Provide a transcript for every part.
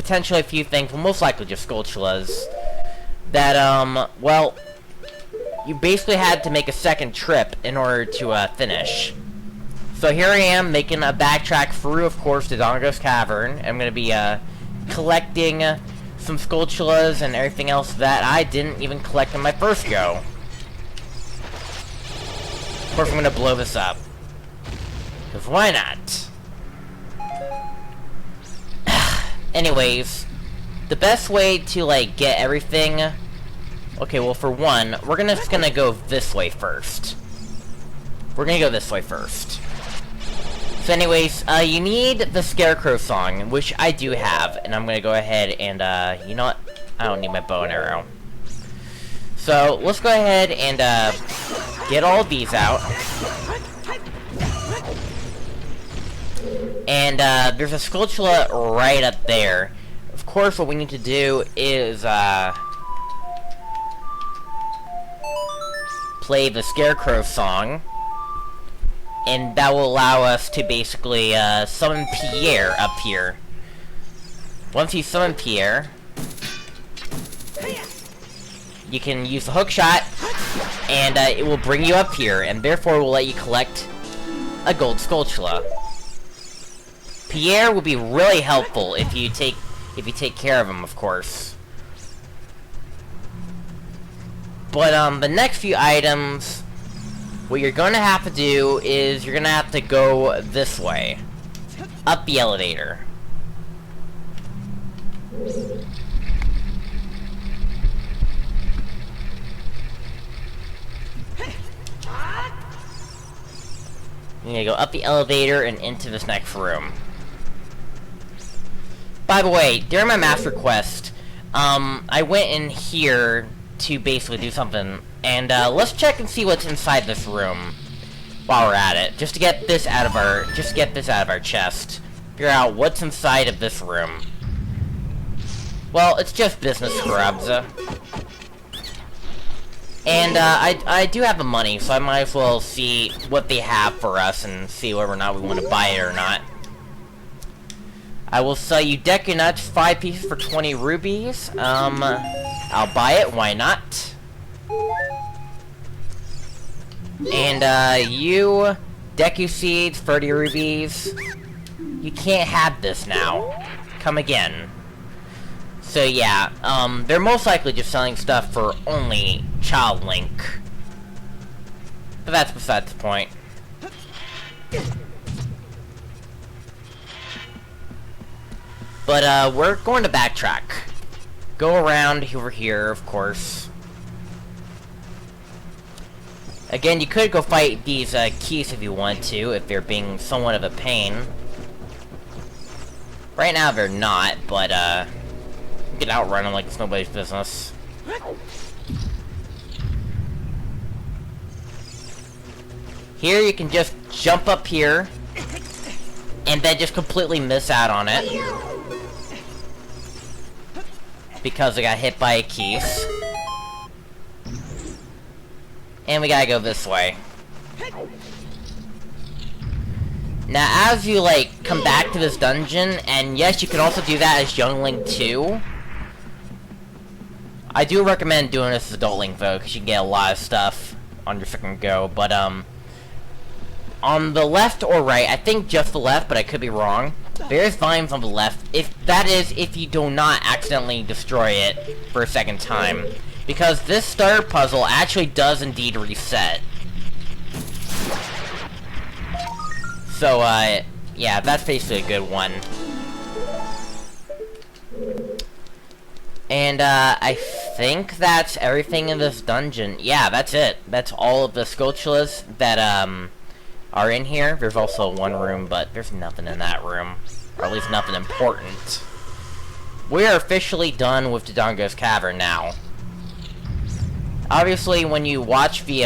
potentially a few things, well, most likely just Skulltulas, that, well, you basically had to make a second trip in order to, finish. So here I am, making a backtrack through, of course, Dodongo's Cavern. I'm gonna be, collecting some Skulltulas and everything else that I didn't even collect in my first go. Of course, I'm gonna blow this up. Because why not? Anyways, the best way to, like, get everything... Okay, well, for one, we're just gonna go this way first. We're gonna go this way first. So anyways, you need the Scarecrow song, which I do have, and I'm gonna go ahead and, you know what? I don't need my bow and arrow. So, let's go ahead and, get all these out. And, there's a Skulltula right up there. Of course, what we need to do is, play the Scarecrow song. And that will allow us to basically, summon Pierre up here. Once you summon Pierre, you can use the hook shot, and, it will bring you up here, and therefore will let you collect a gold Skulltula. Pierre will be really helpful if you take care of him, of course. But, the next few items, what you're gonna have to do is you're gonna have to go this way. Up the elevator. You're gonna go up the elevator and into this next room. By the way, during my master quest, I went in here to basically do something, and let's check and see what's inside this room while we're at it, just to get this out of our chest. Figure out what's inside of this room. Well, it's just business scrubs. And I do have the money, so I might as well see what they have for us and see whether or not we want to buy it or not. I will sell you Deku Nuts, 5 pieces for 20 rubies. I'll buy it, why not? And, you, Deku Seeds, 30 rubies. You can't have this now. Come again. So, yeah, they're most likely just selling stuff for only Child Link. But that's besides the point. But, we're going to backtrack. Go around over here, of course. Again, you could go fight these, keys if you want to, if they're being somewhat of a pain. Right now, they're not, but, you can outrun them like it's nobody's business. Here, you can just jump up here, and then just completely miss out on it. Because I got hit by a keys. And we gotta go this way. Now, as you, like, come back to this dungeon, and yes, you can also do that as Young Link too. I do recommend doing this as Adult Link, though, because you can get a lot of stuff on your second go. But, on the left or right, I think just the left, but I could be wrong. There's volumes on the left, if you do not accidentally destroy it for a second time. Because this starter puzzle actually does indeed reset. So, yeah, that's basically a good one. And, I think that's everything in this dungeon. Yeah, that's it. That's all of the Skulltulas that, are in here. There's also one room, but there's nothing in that room. Or at least nothing important. We are officially done with Dodongo's Cavern now. Obviously, when you watch the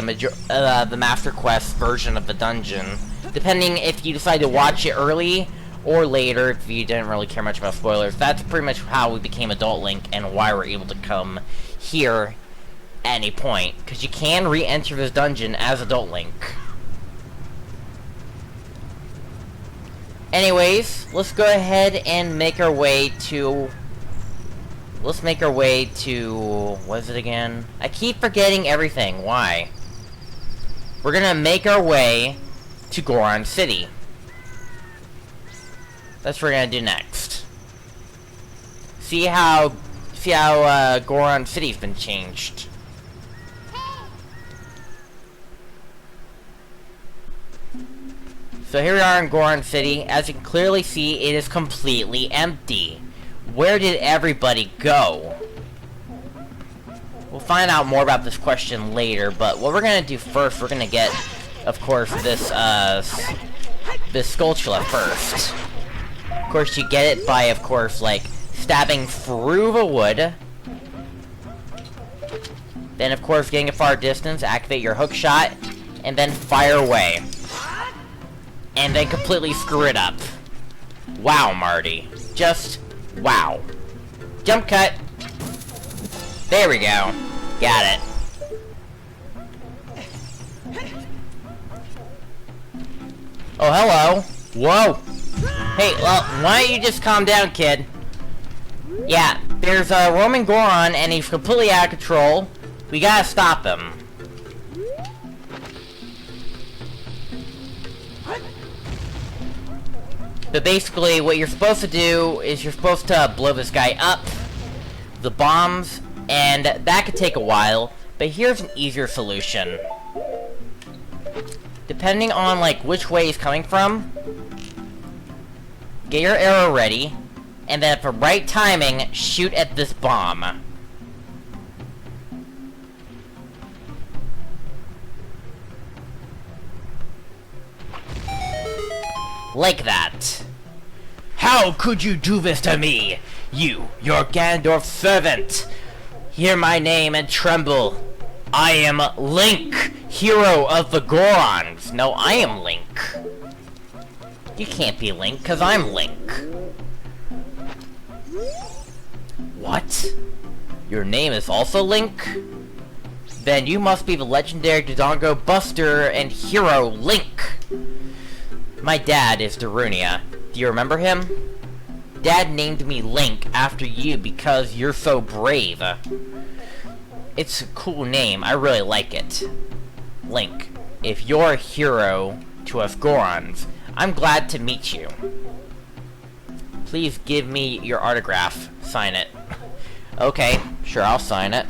Master Quest version of the dungeon, depending if you decide to watch it early or later, if you didn't really care much about spoilers, that's pretty much how we became Adult Link and why we're able to come here at any point. Because you can re-enter this dungeon as Adult Link. Anyways, let's go ahead and make our way to Let's make our way to... what is it again? I keep forgetting everything. Why? We're gonna make our way to Goron City. That's what we're gonna do next. See how Goron City's been changed. So here we are in Goron City. As you can clearly see, it is completely empty. Where did everybody go? We'll find out more about this question later, but what we're gonna do first, we're gonna get, of course, this Skulltula first. Of course, you get it by, of course, like, stabbing through the wood. Then, of course, getting a far distance, activate your hook shot, and then fire away. And then completely screw it up. Wow, Marty. Just wow. Jump cut. There we go. Got it. Oh, hello. Whoa. Hey, well, why don't you just calm down, kid? Yeah, there's a roaming Goron, and he's completely out of control. We gotta stop him. But basically, what you're supposed to do is you're supposed to blow this guy up, the bombs, and that could take a while, but here's an easier solution. Depending on, like, which way he's coming from, get your arrow ready, and then at the right timing, shoot at this bomb. Like that. How could you do this to me? You, your Ganondorf servant. Hear my name and tremble. I am Link, hero of the Gorons. No, I am Link. You can't be Link, because I'm Link. What? Your name is also Link? Then you must be the legendary Dodongo Buster and hero Link. My dad is Darunia. Do you remember him? Dad named me Link after you because you're so brave. It's a cool name. I really like it. Link, if you're a hero to us Gorons, I'm glad to meet you. Please give me your autograph. Sign it. Okay, sure, I'll sign it.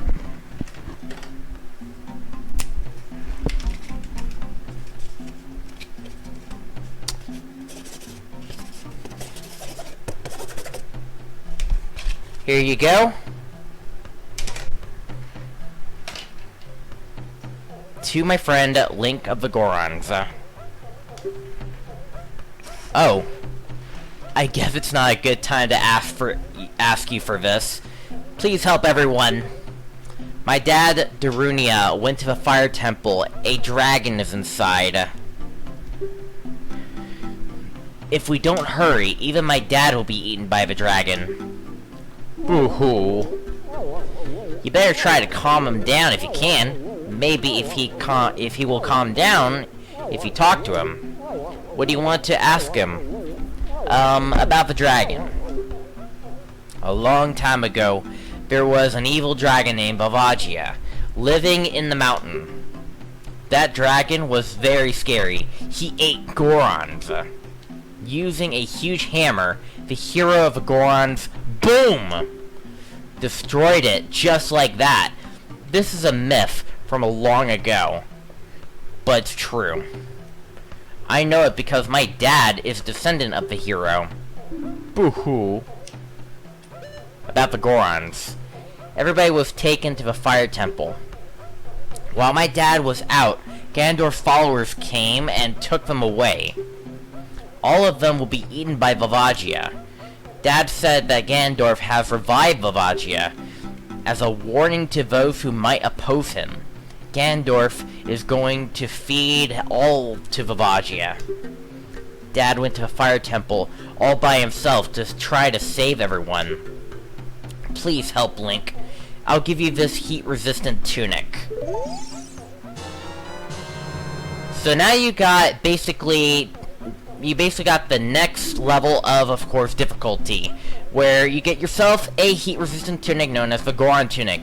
Here you go. To my friend, Link of the Gorons. Oh. I guess it's not a good time to ask you for this. Please help everyone. My dad, Darunia, went to the fire temple. A dragon is inside. If we don't hurry, even my dad will be eaten by the dragon. Boo-hoo. You better try to calm him down if you can. Maybe if he will calm down if you talk to him. What do you want to ask him? About the dragon. A long time ago, there was an evil dragon named Bavagia, living in the mountain. That dragon was very scary. He ate Gorons. Using a huge hammer, the hero of the Gorons, boom! Destroyed it just like that. This is a myth from a long ago, but it's true. I know it because my dad is a descendant of the hero. Boo-hoo. About the Gorons. Everybody was taken to the fire temple. While my dad was out, Ganondorf's followers came and took them away. All of them will be eaten by Bavagia. Dad said that Ganondorf has revived Bavagia as a warning to those who might oppose him. Ganondorf is going to feed all to Bavagia. Dad went to the fire temple all by himself to try to save everyone. Please help, Link. I'll give you this heat-resistant tunic. So now you got basically got the next level of course, difficulty. where you get yourself a heat-resistant tunic known as the Goron tunic.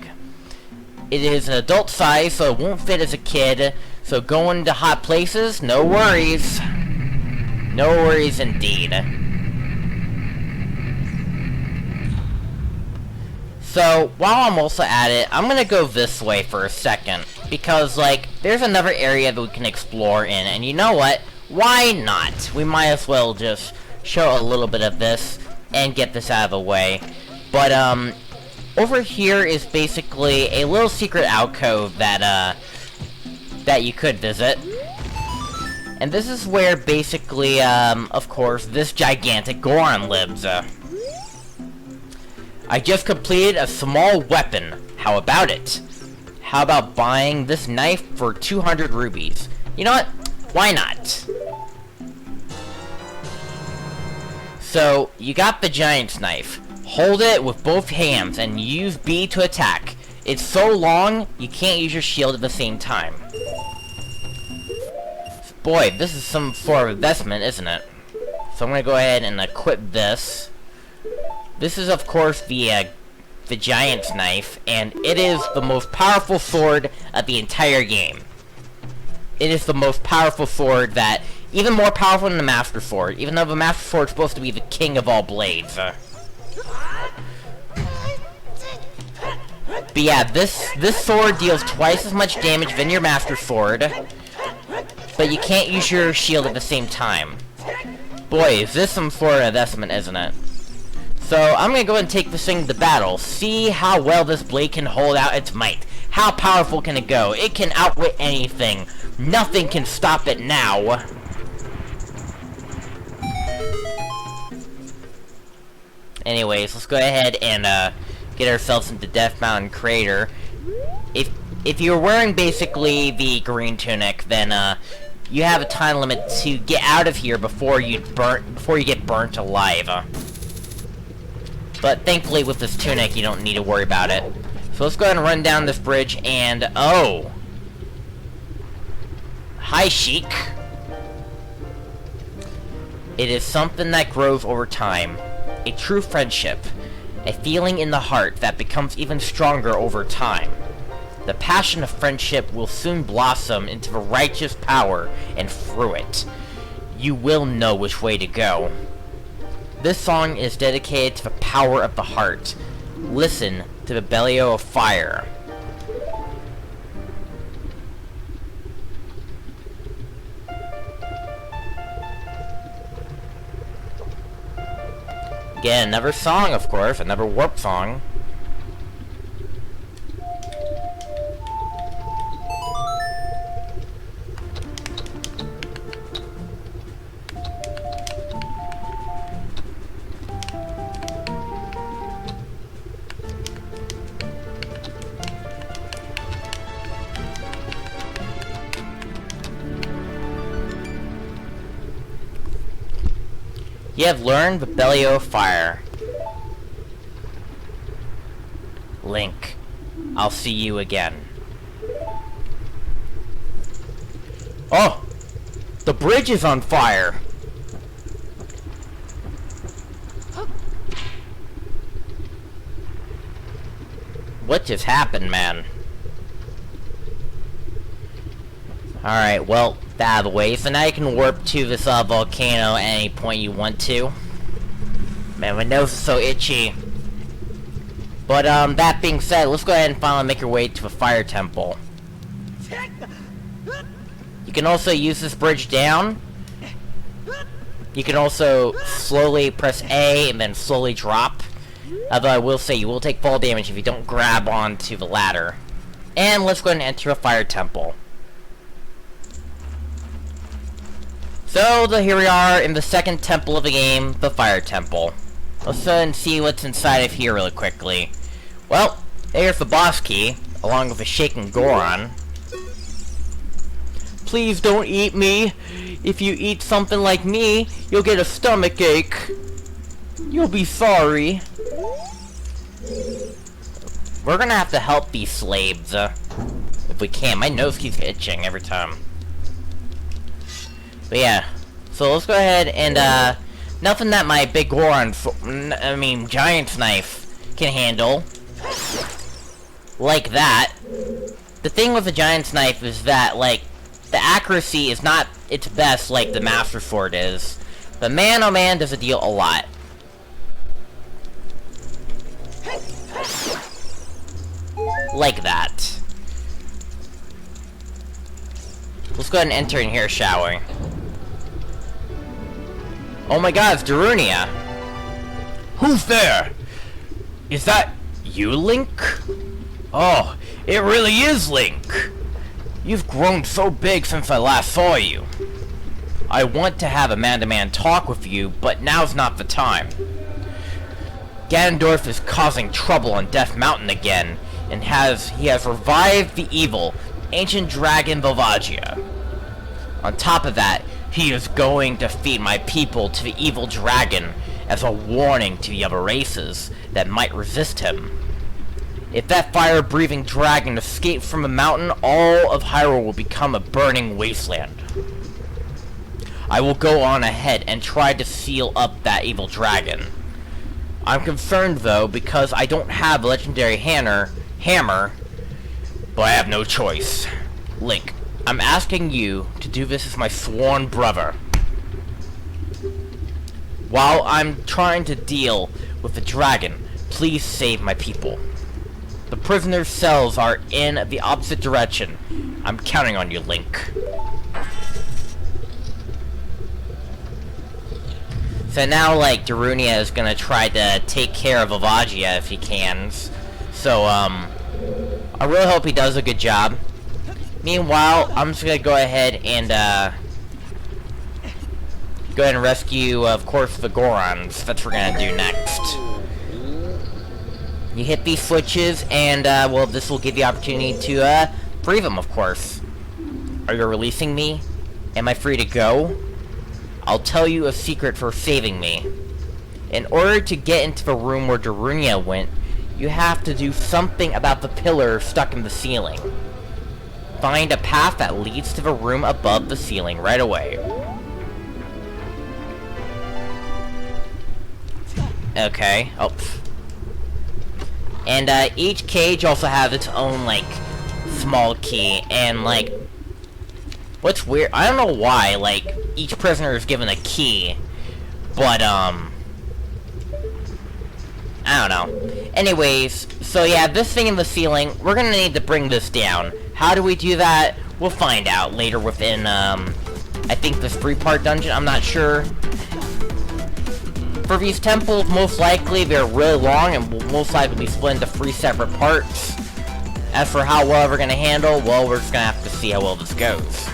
It is an adult size, so it won't fit as a kid, so going to hot places, no worries. No worries indeed. So, while I'm also at it, I'm gonna go this way for a second. Because, like, there's another area that we can explore in, and you know what? Why not? We might as well just show a little bit of this and get this out of the way. But, over here is basically a little secret alcove that, that you could visit. And this is where, basically, of course, this gigantic Goron lives. I just completed a small weapon. How about it? How about buying this knife for 200 rubies? You know what? Why not? So, you got the giant's knife. Hold it with both hands and use B to attack. It's so long, you can't use your shield at the same time. Boy, this is some sort of investment, isn't it? So I'm gonna go ahead and equip this. This is, of course, the giant's knife, and it is the most powerful sword of the entire game. It is the most powerful sword that, even more powerful than the Master Sword, even though the Master Sword is supposed to be the king of all blades. But yeah, this sword deals twice as much damage than your Master Sword, but you can't use your shield at the same time. Boy, is this some sort of investment, isn't it? So, I'm gonna go ahead and take this thing to battle. See how well this blade can hold out its might. How powerful can it go? It can outwit anything. Nothing can stop it now. Anyways, let's go ahead and, get ourselves into Death Mountain Crater. If you're wearing basically the green tunic, then, you have a time limit to get out of here before you get burnt alive. But thankfully with this tunic, you don't need to worry about it. So let's go ahead and run down this bridge and... oh! Hi, Sheik! It is something that grows over time. A true friendship. A feeling in the heart that becomes even stronger over time. The passion of friendship will soon blossom into the righteous power, and through it, you will know which way to go. This song is dedicated to the power of the heart. Listen to the belly of fire. Again, another song, of course, another warp song. You have learned the belly of fire. Link, I'll see you again. Oh! The bridge is on fire! What just happened, man? Alright, well, that out of the way. So now you can warp to this volcano at any point you want to. Man, my nose is so itchy. But, that being said, let's go ahead and finally make your way to a fire temple. You can also use this bridge down. You can also slowly press A and then slowly drop. Although I will say you will take fall damage if you don't grab onto the ladder. And let's go ahead and enter a fire temple. So, here we are in the second temple of the game, the Fire Temple. Let's go ahead and see what's inside of here really quickly. Well, there's the boss key, along with a shaking Goron. Please don't eat me. If you eat something like me, you'll get a stomach ache. You'll be sorry. We're gonna have to help these slaves, if we can. My nose keeps itching every time. But yeah, so let's go ahead and Nothing that my big Goron, Giant's knife can handle. Like that. The thing with the Giant's knife is that, like, the accuracy is not its best like the Master Sword is. But man, oh man, does it deal a lot. Like that. Let's go ahead and enter in here, shall we? Oh my god, it's Darunia! Who's there? Is that you, Link? Oh, it really is Link! You've grown so big since I last saw you. I want to have a man-to-man talk with you, but now's not the time. Ganondorf is causing trouble on Death Mountain again, and he has revived the evil, ancient dragon Volvagia. On top of that, he is going to feed my people to the evil dragon as a warning to the other races that might resist him. If that fire-breathing dragon escapes from the mountain, all of Hyrule will become a burning wasteland. I will go on ahead and try to seal up that evil dragon. I'm concerned, though, because I don't have a legendary hammer, but I have no choice. Link, I'm asking you to do this as my sworn brother. While I'm trying to deal with the dragon, please save my people. The prisoners' cells are in the opposite direction. I'm counting on you, Link. So now, like, Darunia is gonna try to take care of Volvagia if he can. So, I really hope he does a good job. Meanwhile, I'm just gonna go ahead and, rescue, of course, the Gorons. That's what we're gonna do next. You hit these switches, and, well, this will give you the opportunity to, free them, of course. Are you releasing me? Am I free to go? I'll tell you a secret for saving me. In order to get into the room where Darunia went, you have to do something about the pillar stuck in the ceiling. Find a path that leads to the room above the ceiling right away. Okay. Oh. And, each cage also has its own, like, small key, and, like, what's weird, I don't know why, like, each prisoner is given a key, but, I don't know. Anyways, so yeah, this thing in the ceiling, we're gonna need to bring this down. How do we do that? We'll find out later within, I think this 3-part dungeon, I'm not sure. For these temples, most likely they're really long and will most likely be split into 3 separate parts. As for how well we're gonna handle, well, we're just gonna have to see how well this goes.